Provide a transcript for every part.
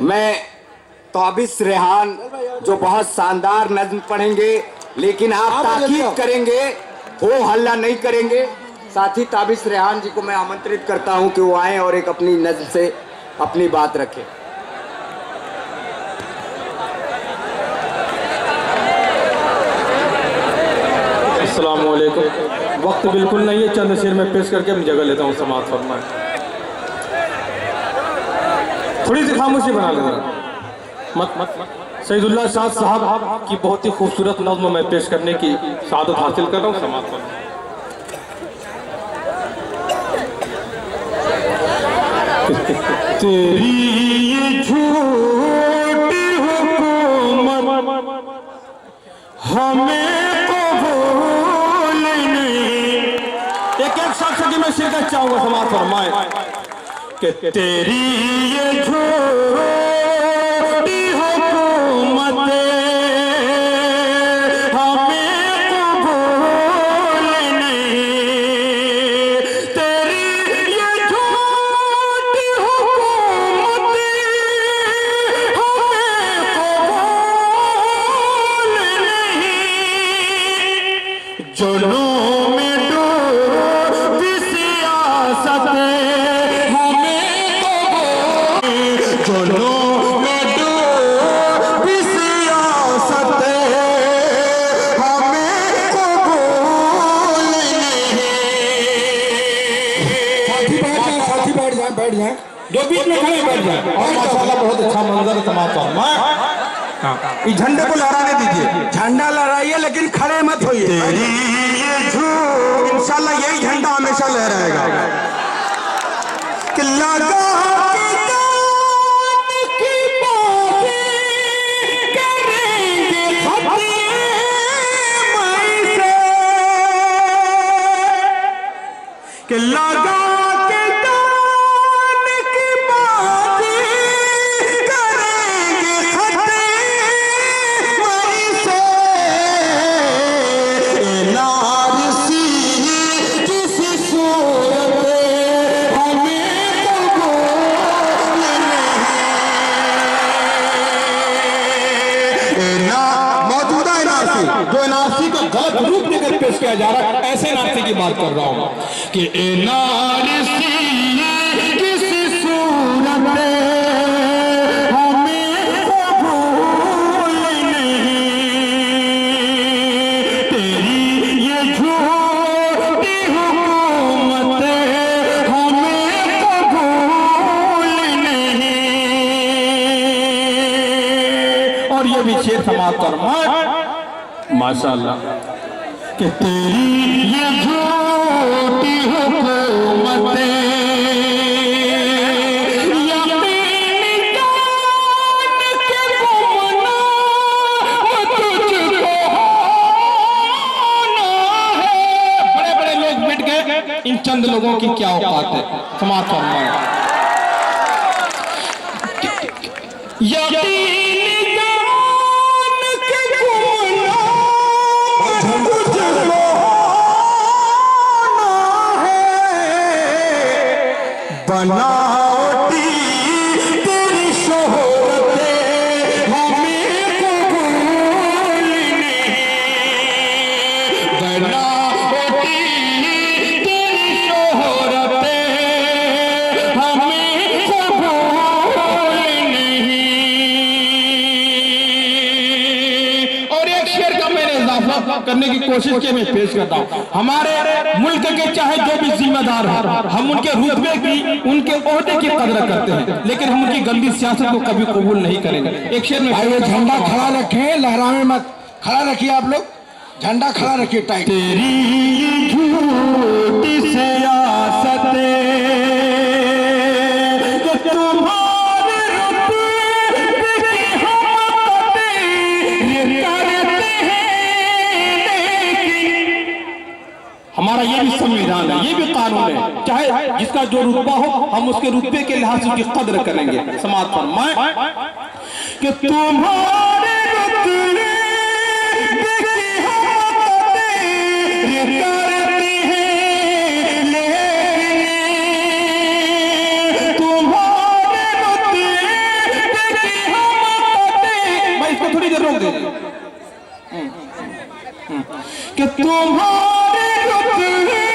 मैं ताबिश रेहान जो बहुत शानदार नज्म पढ़ेंगे, लेकिन आप ताकीद करेंगे, हो हल्ला नहीं करेंगे। साथ ही ताबिश रेहान जी को मैं आमंत्रित करता हूं कि वो आए और एक अपनी नज्म से अपनी बात रखें। अस्सलाम वालेकुम। वक्त बिल्कुल नहीं है, चंद शेर में पेश करके मैं जगह लेता हूँ समाअत फरमाएं। थोड़ी सी खामोशी बना लेना। मत सईदुल्लाह शाह साहब की बहुत ही खूबसूरत नज़्म मैं पेश करने की सादत हासिल कर रहा हूँ। समाअत फरमाएं। तेरी ये झूठी हुकूमत हमें एक शख्स की मैं शिरकत चाहूंगा। समाअत फरमाए कि तेरी ये झूठी हुकूमत हमें कबूल नहीं, तेरी ये झूठी हुकूमत हमें कबूल नहीं। जुनून में डूबी सियासत हमें जुनून में डूबी सियासत हमें कबूल नहीं। साथी बैठ जाए जो बीच में खड़े बैठ जाए। और माशाल्लाह बहुत अच्छा मंजर समाता हूँ। इस झंडे को लहराने दीजिए। झंडा लहराइए लेकिन खड़े मत होइए। तेरी ये झूठ इंशाल्लाह यही झंडा हमेशा लहराएगा। कि लगा के कान की बातें करेंगे खत्म से, कि लगा के कान की बातें करेंगे खत्म से। नारसी जिस सूरत हमें कबूल नहीं। मौजूदा एनआरसी जो एनआरसी का गलत रूप देकर पेश किया जा रहा है, ऐसे एनआरसी की बात कर रहा हूं कि एनआरसी किस सूरत हमें कबूल नहीं, तेरी ये झूठी हुकूमत हमें कबूल नहीं। और ये भी शेर समाप्त कर माशाअल्लाह कि तेरी ये झूठी हुकूमत इन चंद लोगों की क्या औकात है। समाप्त फरमाएं। बनावटी तेरी शोहरत हमें कबूल नहीं, बनावटी तेरी शोहरत हमें कबूल नहीं। और एक शेर का मैंने इजाफा करने की कोशिश की मैं पेश करता हूँ। हमारे मुल्क के चाहे जो भी जिम्मेदार हैं, हम उनके रुतबे की, उनके ओहदे की कदर करते हैं, लेकिन हम उनकी गंदी सियासत को कभी कबूल नहीं करेंगे। एक शेर में आइए झंडा खड़ा रखें, लहरावे मत। खड़ा रखिए आप लोग, झंडा खड़ा रखिए टाइट। तेरी झूठी सियासत तुम्हारे रुतबे की हम कदर करते हैं, लेकिन हमारा ये भी संविधान है, ये भी कानून है, चाहे जिसका जो रुतबा हो हम उसके रुतबे के लिहाज से उसकी कदर करेंगे। समाअत फरमाएं कि तुम्हारे रुतबे की हम कदर करते हैं, लेकिन तुम्हारे रुतबे कि तुम्हारे रुतबे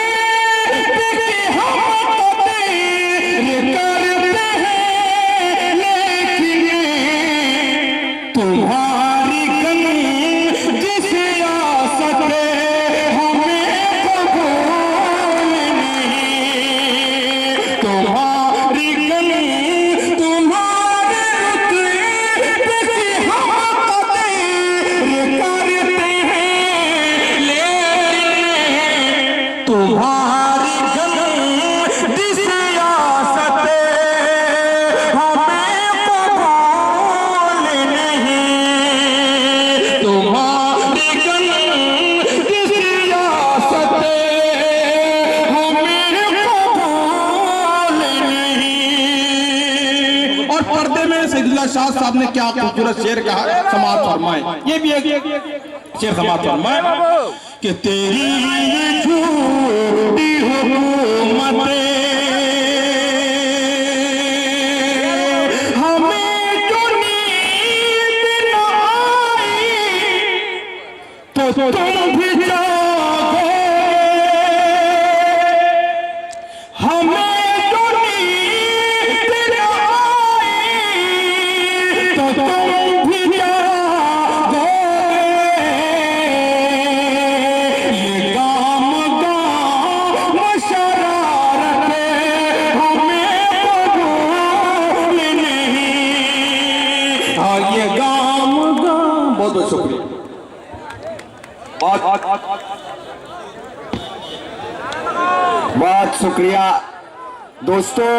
की हम कदर करते हैं, लेकिन तुम्हारी गंज सियासत हमें कबूल नहीं। तुम्हारी गंज तुम्हारे रुतबे की हम कदर करते हैं, लेकिन तुम्हारी गंज सियासत हमें कबूल नहीं। तुम्हारी गंज सियासत हमें कबूल नहीं। और पर्दे में सैदुल्लाह शाह साहब ने क्या खूबसूरत शेर कहा, समाज फरमाए। ये भी एक शेर समाज फरमाए कि तेरी ये झूठी हुकूमतें हमें जो नींद न आई तो तुम भी जागोगे। हमें जो नींद न आई तो तुम भी जागोगे। ये गाम गाम शरारत हमें कबूल नहीं। हाँ, ये गाम गाम। बहुत बहुत शुक्रिया। बहुत शुक्रिया दोस्तों।